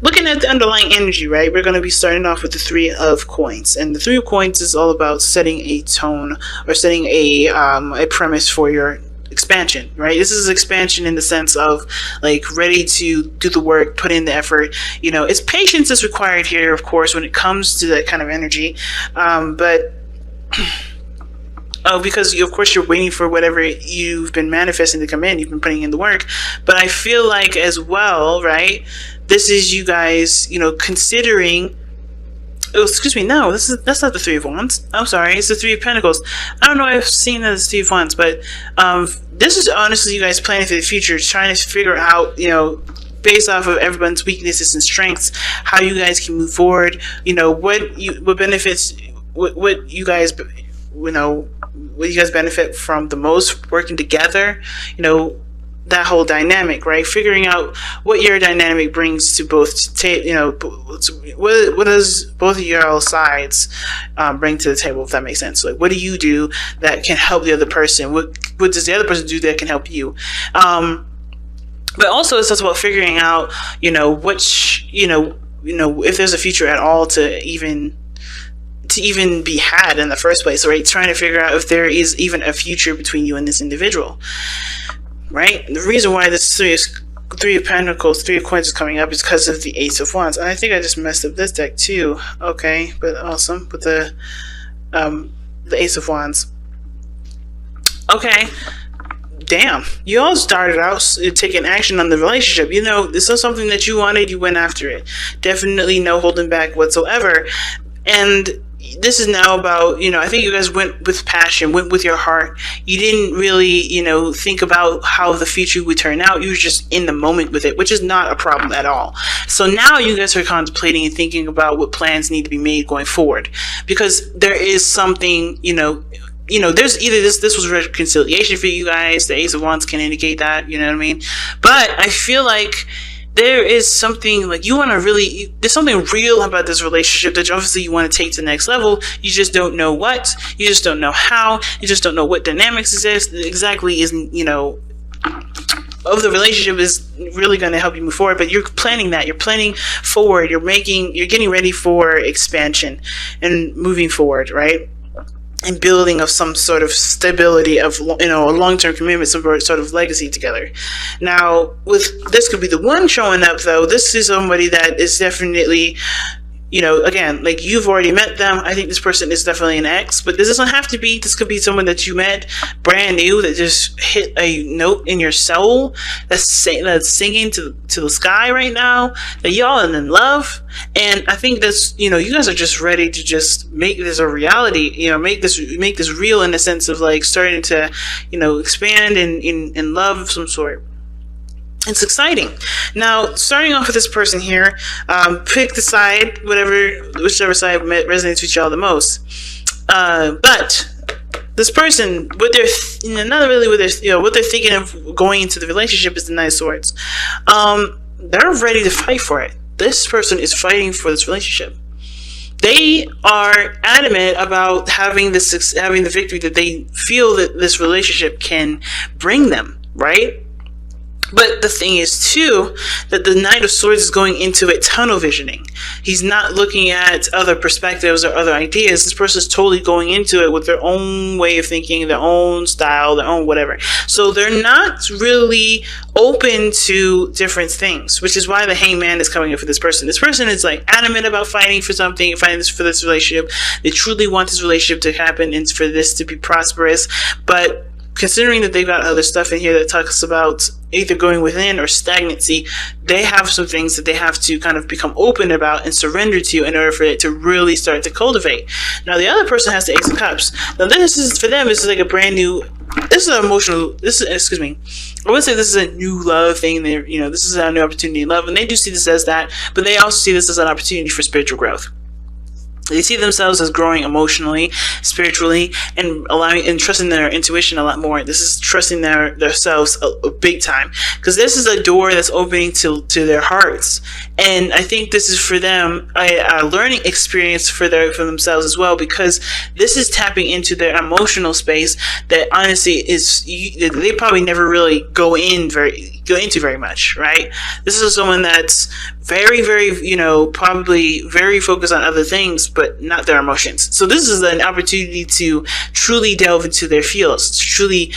looking at the underlying energy, right, we're going to be starting off with the Three of Coins. And the Three of Coins is all about setting a tone or setting a premise for your expansion, right? This is expansion in the sense of like ready to do the work, put in the effort. You know, it's patience is required here, of course, when it comes to that kind of energy. But because of course you're waiting for whatever you've been manifesting to come in, you've been putting in the work. But I feel like as well, right, this is you guys, you know, considering, oh, excuse me, no, that's not the Three of Wands. I'm sorry, it's the Three of Pentacles. I don't know if I've seen that as Three of Wands, but this is honestly you guys planning for the future, trying to figure out, you know, based off of everyone's weaknesses and strengths, how you guys can move forward. You know, what benefits, what you guys, you know, what you guys benefit from the most working together. You know, that whole dynamic, right? Figuring out what your dynamic brings to both, you know, what does both of your sides bring to the table, if that makes sense. Like, what do you do that can help the other person? What does the other person do that can help you? But also it's just about figuring out, you know, which, you know, if there's a future at all to even be had in the first place, right? Trying to figure out if there is even a future between you and this individual. Right? The reason why this Three of Pentacles, Three of Coins is coming up is because of the Ace of Wands. And I think I just messed up this deck too. Okay, but awesome. With the Ace of Wands. Okay. Damn. You all started out taking action on the relationship. You know, this is something that you wanted, you went after it. Definitely no holding back whatsoever. And this is now about, you know, I think you guys went with passion, went with your heart. You didn't really, you know, think about how the future would turn out. You were just in the moment with it, which is not a problem at all. So now you guys are contemplating and thinking about what plans need to be made going forward, because there is something, you know, there's either this was reconciliation for you guys. The Ace of Wands can indicate that, you know what I mean? But I feel like there is something like you want to really, there's something real about this relationship that obviously you want to take to the next level. You just don't know what, you just don't know how, you just don't know what dynamics exist exactly isn't, you know, of the relationship is really going to help you move forward. But you're planning that, you're planning forward, you're getting ready for expansion and moving forward, right? And building of some sort of stability of, you know, a long-term commitment, some sort of legacy together. Now, with this could be the one showing up though. This is somebody that is definitely, you know, again, like you've already met them. I think this person is definitely an ex, but this doesn't have to be. This could be someone that you met brand new that just hit a note in your soul that's singing to the sky right now, that y'all are in love. And I think that's, you know, you guys are just ready to just make this a reality, you know, make this real in the sense of like starting to, you know, expand in love of some sort. It's exciting. Now, starting off with this person here, pick the side, whichever side resonates with y'all the most. But this person, what they're thinking of going into the relationship is the Knight of Swords. They're ready to fight for it. This person is fighting for this relationship. They are adamant about having the victory that they feel that this relationship can bring them, right? But the thing is, too, that the Knight of Swords is going into it tunnel visioning. He's not looking at other perspectives or other ideas. This person is totally going into it with their own way of thinking, their own style, their own whatever. So they're not really open to different things, which is why the Hangman is coming up for this person. This person is like adamant about fighting for something, fighting for this relationship. They truly want this relationship to happen and for this to be prosperous. But considering that they've got other stuff in here that talks about either going within or stagnancy, they have some things that they have to kind of become open about and surrender to in order for it to really start to cultivate. Now, the other person has the Ace of Cups. Now, this is, for them, this is like a brand new, this is an emotional, excuse me, I would say this is a new love thing. They're, you know, this is a new opportunity in love, and they do see this as that, but they also see this as an opportunity for spiritual growth. They see themselves as growing emotionally, spiritually, and allowing and trusting their intuition a lot more. This is trusting themselves a big time, because this is a door that's opening to their hearts. And I think this is for them a learning experience for themselves as well, because this is tapping into their emotional space that honestly is, they probably never really go in very go into very much, right? This is someone that's very, very, probably very focused on other things, but not their emotions. So this is an opportunity to truly delve into their feels, to truly,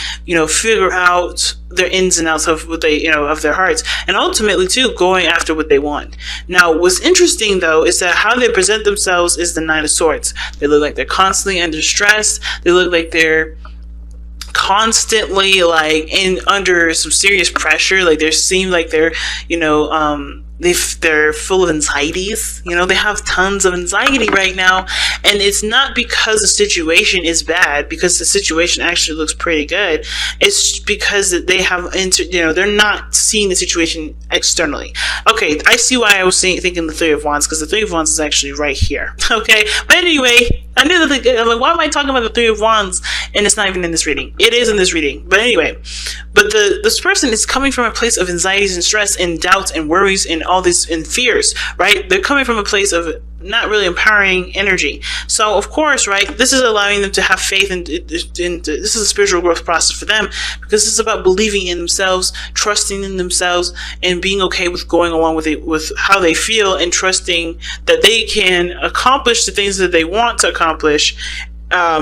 figure out their ins and outs of what they, of their hearts, and ultimately too, going after what they want. Now, what's interesting though, is that how they present themselves is the Nine of Swords. They look like they're constantly under stress. They look like they're constantly under some serious pressure. Like they seem like they're, they're full of anxieties. They have tons of anxiety right now, and it's not because the situation is bad, because the situation actually looks pretty good. It's because they have they're not seeing the situation externally. Okay, I see why I was thinking the Three of Wands, because the Three of Wands is actually right here. Okay, but anyway, I knew that I'm like, why am I talking about the Three of Wands and it's not even in this reading? It is in this reading, but anyway. But this person is coming from a place of anxieties and stress and doubts and worries and all this and fears, right? They're coming from a place of not really empowering energy. So of course, right, this is allowing them to have faith, and this is a spiritual growth process for them, because it's about believing in themselves, trusting in themselves, and being okay with going along with it, with how they feel, and trusting that they can accomplish the things that they want to accomplish,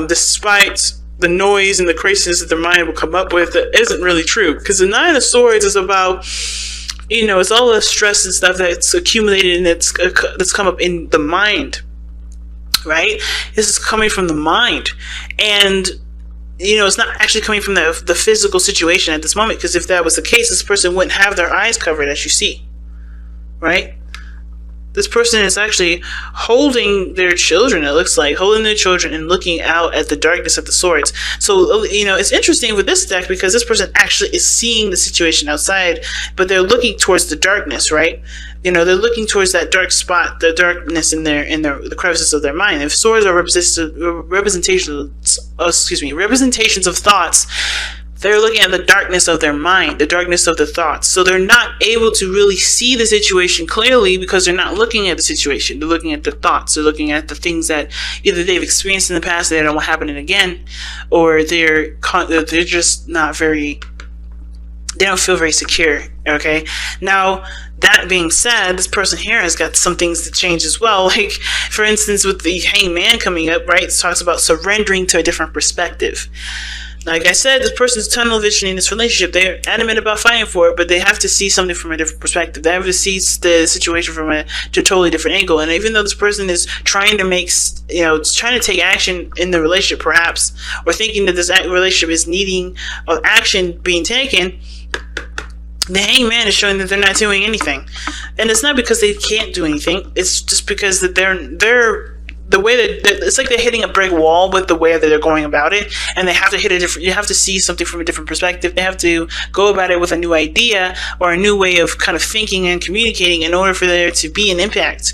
despite the noise and the craziness that their mind will come up with that isn't really true. Because the Nine of Swords is about, it's all the stress and stuff that's accumulated and that's come up in the mind, right? This is coming from the mind, and it's not actually coming from the physical situation at this moment, because if that was the case, this person wouldn't have their eyes covered, as you see, right? This person is actually holding their children, it looks like, holding their children and looking out at the darkness of the swords. So, it's interesting with this deck, because this person actually is seeing the situation outside, but they're looking towards the darkness, right? They're looking towards that dark spot, the darkness in the crevices of their mind. If swords are representations of thoughts, they're looking at the darkness of their mind, the darkness of the thoughts. So they're not able to really see the situation clearly, because they're not looking at the situation. They're looking at the thoughts. They're looking at the things that either they've experienced in the past that they don't want happening again, or they're just not very, they don't feel very secure. Okay. Now, that being said, this person here has got some things to change as well. Like, for instance, with the Hangman coming up, right? It talks about surrendering to a different perspective. Like I said, this person's tunnel vision in this relationship, they're adamant about fighting for it, but they have to see something from a different perspective. They have to see the situation from a totally different angle. And even though this person is trying to trying to take action in the relationship, perhaps, or thinking that this relationship is needing of action being taken, the Hangman is showing that they're not doing anything. And it's not because they can't do anything. It's just because that they're the way that it's like they're hitting a brick wall with the way that they're going about it, and they have to hit a different. You have to see something from a different perspective. They have to go about it with a new idea or a new way of kind of thinking and communicating in order for there to be an impact.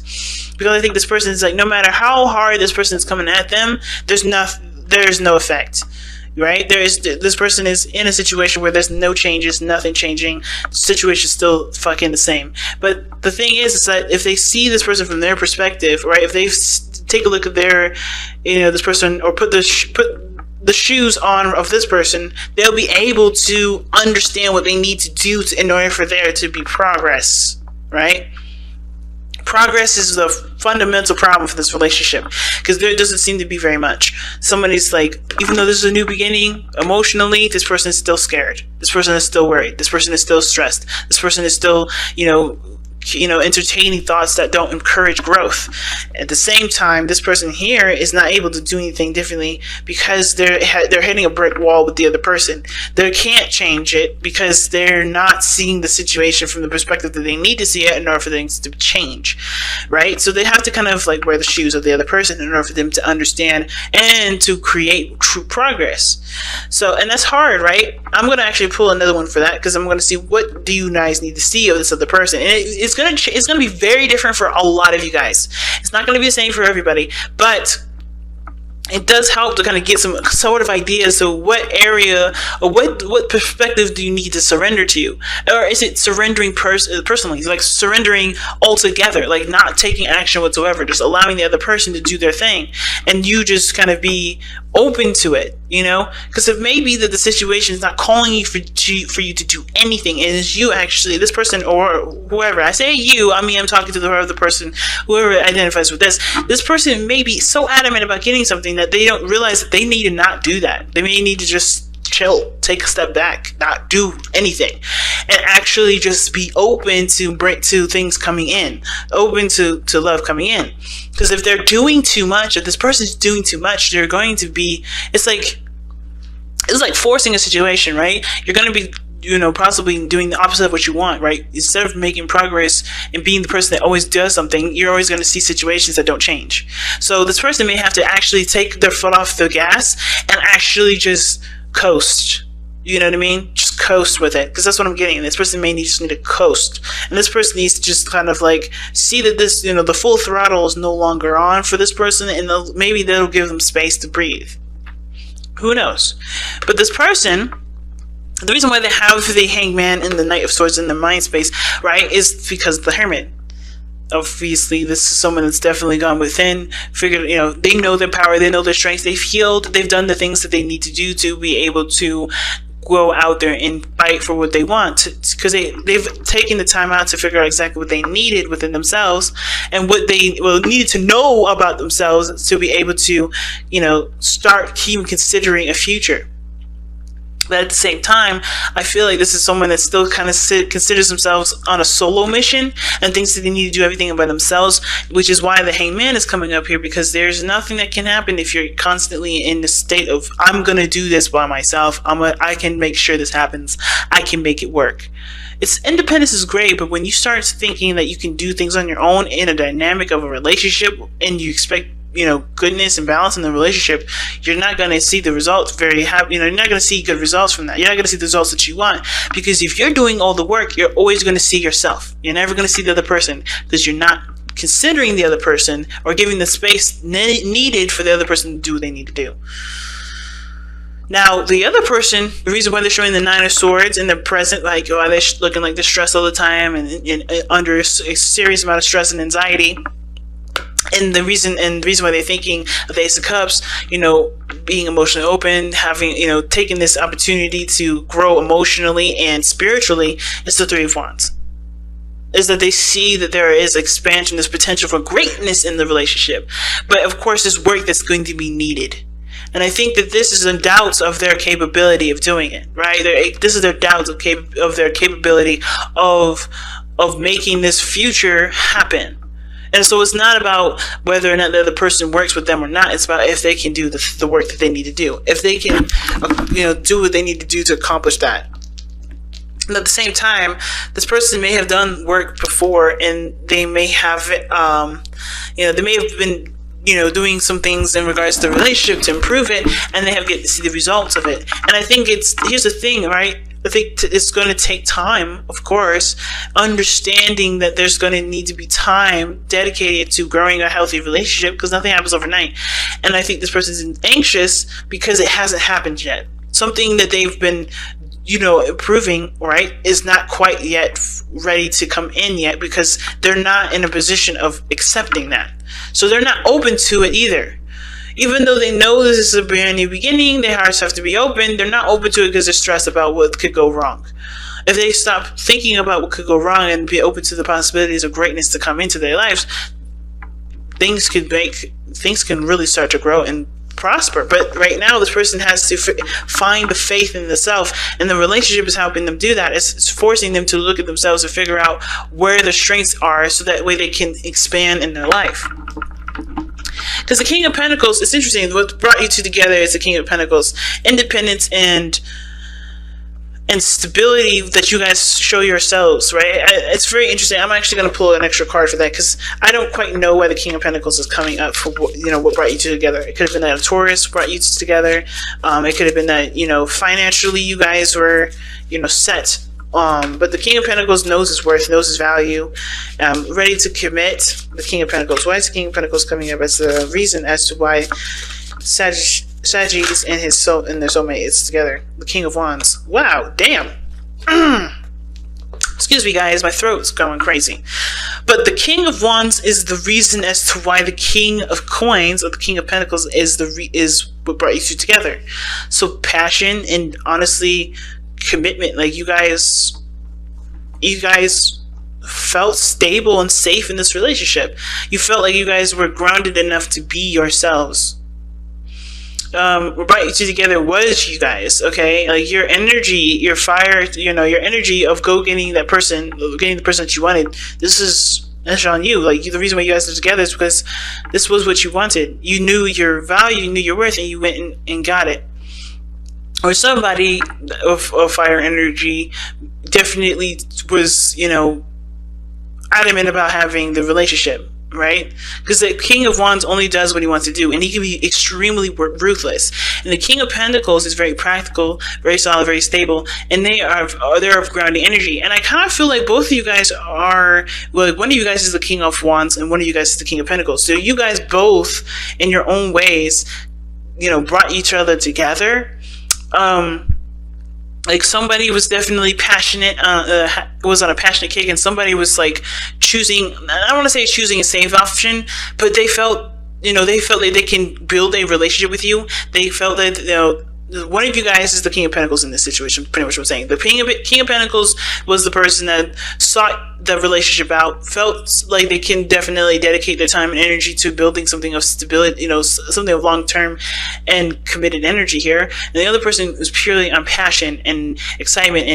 Because I think this person is like, no matter how hard this person is coming at them, there's no effect. Right? This person is in a situation where there's no changes, nothing changing. The situation's still fucking the same. But the thing is that if they see this person from their perspective, right? If they take a look at their, this person, or put the shoes on of this person, they'll be able to understand what they need to do in order for there to be progress, right? Progress is the fundamental problem for this relationship, because there doesn't seem to be very much. Somebody's like, even though this is a new beginning, emotionally, this person is still scared. This person is still worried. This person is still stressed. This person is still, entertaining thoughts that don't encourage growth. At the same time, this person here is not able to do anything differently, because they're hitting a brick wall with the other person. They can't change it because they're not seeing the situation from the perspective that they need to see it in order for things to change, right? So they have to kind of like wear the shoes of the other person in order for them to understand and to create true progress. So, and that's hard, right? I'm going to actually pull another one for that, because I'm going to see what do you guys need to see of this other person. And it's going to be very different for a lot of you guys. It's not going to be the same for everybody, but it does help to kind of get some sort of ideas of what area or what perspective do you need to surrender to. Or is it surrendering personally, like surrendering altogether, like not taking action whatsoever, just allowing the other person to do their thing, and you just kind of be open to it, you know, because it may be that the situation is not calling you for you to do anything. It is you actually, this person or whoever. I say you, I mean I'm talking to the other person, whoever identifies with this. This person may be so adamant about getting something that they don't realize that they need to not do that. They may need to just chill, take a step back, not do anything, and actually just be open to things coming in, open to love coming in. Because if they're doing too much, if this person's doing too much, they're going to be, it's like forcing a situation, right? You're going to be, you know, possibly doing the opposite of what you want, right? Instead of making progress and being the person that always does something, you're always going to see situations that don't change. So this person may have to actually take their foot off the gas and actually just coast. You know what I mean? Just coast with it, because that's what I'm getting. This person may just need to coast, and this person needs to just kind of like see that this, you know, the full throttle is no longer on for this person, and maybe that'll give them space to breathe. Who knows? But this person, the reason why they have the Hangman and the Knight of Swords in their mind space, right, is because of the Hermit. Obviously, this is someone that's definitely gone within, figured, you know, they know their power, they know their strengths, they've healed, they've done the things that they need to do to be able to go out there and fight for what they want, because they've taken the time out to figure out exactly what they needed within themselves and what they needed to know about themselves to be able to, you know, start even considering a future. But at the same time, I feel like this is someone that still kind of considers themselves on a solo mission and thinks that they need to do everything by themselves, which is why the Hangman is coming up here, because there's nothing that can happen if you're constantly in the state of, I'm going to do this by myself. I can make sure this happens. I can make it work. Independence is great, but when you start thinking that you can do things on your own in a dynamic of a relationship and you expect, you know, goodness and balance in the relationship, you're not going to see the results you're not going to see good results from that. You're not going to see the results that you want, because if you're doing all the work, you're always going to see yourself. You're never going to see the other person, because you're not considering the other person or giving the space needed for the other person to do what they need to do. Now, the other person, the reason why they're showing the Nine of Swords and they're present, like, oh, they're looking like they're stressed all the time and under a serious amount of stress and anxiety. And the reason why they're thinking of the Ace of Cups, you know, being emotionally open, having, you know, taking this opportunity to grow emotionally and spiritually, is the Three of Wands. Is that they see that there is expansion, there's potential for greatness in the relationship. But of course, there's work that's going to be needed. And I think that this is the doubts of their capability of doing it, right? This is their doubts of their capability of making this future happen. And so it's not about whether or not the other person works with them or not. It's about if they can do the work that they need to do. If they can, you know, do what they need to do to accomplish that. And at the same time, this person may have done work before, and they may have, you know, they may have been, you know, doing some things in regards to the relationship to improve it, and they have yet to see the results of it. And I think here's the thing, right? I think it's going to take time, of course, understanding that there's going to need to be time dedicated to growing a healthy relationship, because nothing happens overnight. And I think this person's anxious because it hasn't happened yet. Something that they've been, you know, improving, right, is not quite yet ready to come in yet, because they're not in a position of accepting that. So they're not open to it either. Even though they know this is a brand new beginning, their hearts have to be open, they're not open to it because they're stressed about what could go wrong. If they stop thinking about what could go wrong and be open to the possibilities of greatness to come into their lives, things can really start to grow and prosper. But right now, this person has to find the faith in themselves, and the relationship is helping them do that. It's forcing them to look at themselves and figure out where their strengths are, so that way they can expand in their life. Because the King of Pentacles, it's interesting, what brought you two together is the King of Pentacles. Independence and stability that you guys show yourselves, right? It's very interesting. I'm actually going to pull an extra card for that, because I don't quite know why the King of Pentacles is coming up for, you know, what brought you two together. It could have been that a Taurus brought you two together. It could have been that, you know, financially you guys were, you know, set. But the King of Pentacles knows his worth, knows his value, ready to commit. The King of Pentacles. Why is the King of Pentacles coming up as the reason as to why Sagittarius and their soulmate is together? The King of Wands. Wow, damn. Excuse me, guys, my throat's going crazy. But the King of Wands is the reason as to why the King of Coins, or the King of Pentacles, is what brought you two together. So passion and honestly commitment, like you guys felt stable and safe in this relationship. You felt like you guys were grounded enough to be yourselves. What brought you two together was you guys, okay? Like your energy, your fire, your energy of getting the person that you wanted. That's on you. Like the reason why you guys are together is because this was what you wanted. You knew your value, you knew your worth, and you went and got it. Or somebody of fire energy definitely was, adamant about having the relationship, right? Because the King of Wands only does what he wants to do, and he can be extremely ruthless. And the King of Pentacles is very practical, very solid, very stable, and they're of grounding energy. And I kind of feel like both of you guys are, well, one of you guys is the King of Wands, and one of you guys is the King of Pentacles. So you guys both, in your own ways, brought each other together. Like somebody was definitely passionate, was on a passionate kick, and somebody was like choosing, I don't want to say choosing a safe option, but they felt like they can build a relationship with you. They felt that, one of you guys is the King of Pentacles in this situation, pretty much what I'm saying. The King of Pentacles was the person that sought the relationship out, felt like they can definitely dedicate their time and energy to building something of stability, something of long-term and committed energy here. And the other person was purely on passion and excitement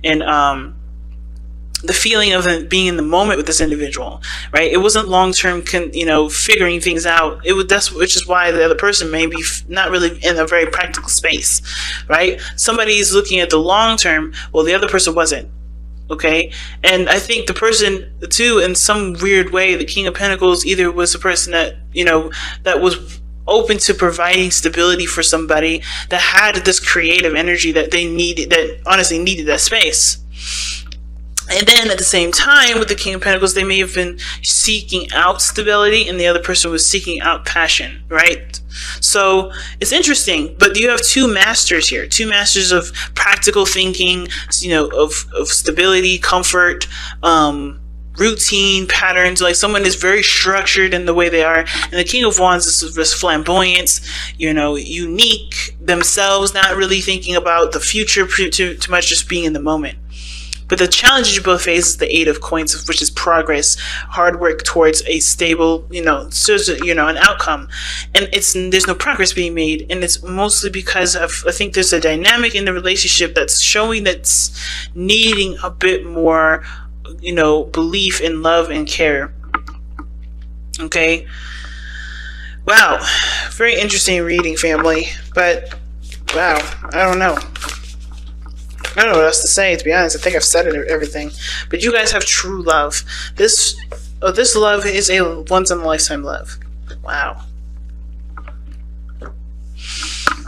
and the feeling of being in the moment with this individual, right? It wasn't long-term, figuring things out. Which is why the other person may be not really in a very practical space, right? Somebody's looking at the long-term, well, the other person wasn't, okay? And I think the person, too, in some weird way, the King of Pentacles either was a person that, that was open to providing stability for somebody that had this creative energy that they needed, that honestly needed that space. And then at the same time, with the King of Pentacles, they may have been seeking out stability, and the other person was seeking out passion, right? So it's interesting, but you have two masters here, two masters of practical thinking, of stability, comfort, routine, patterns. Like someone is very structured in the way they are, and the King of Wands is this flamboyance, unique themselves, not really thinking about the future too much, just being in the moment. But the challenges you both face is the Eight of Coins, which is progress, hard work towards a stable, an outcome. And there's no progress being made. And it's mostly because I think there's a dynamic in the relationship that's showing that's needing a bit more, belief in love and care. Okay. Wow. Very interesting reading, family. But, wow. I don't know. I don't know what else to say, to be honest. I think I've said everything. But you guys have true love. This love is a once-in-a-lifetime love. Wow.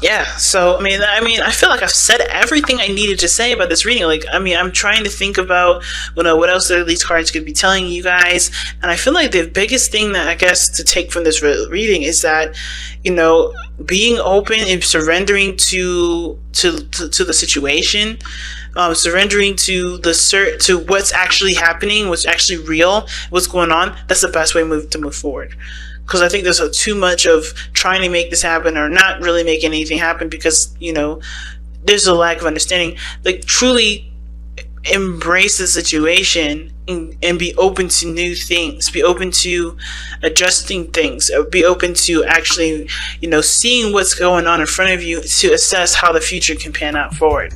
Yeah, so, I feel like I've said everything I needed to say about this reading. I'm trying to think about, what else these cards could be telling you guys. And I feel like the biggest thing that I guess to take from this reading is that, being open and surrendering to the situation, surrendering to what's actually happening, what's actually real, what's going on. That's the best way to move forward. Because I think there's too much of trying to make this happen or not really making anything happen because, there's a lack of understanding. Like, truly embrace the situation and be open to new things. Be open to adjusting things. Be open to actually, seeing what's going on in front of you to assess how the future can pan out forward.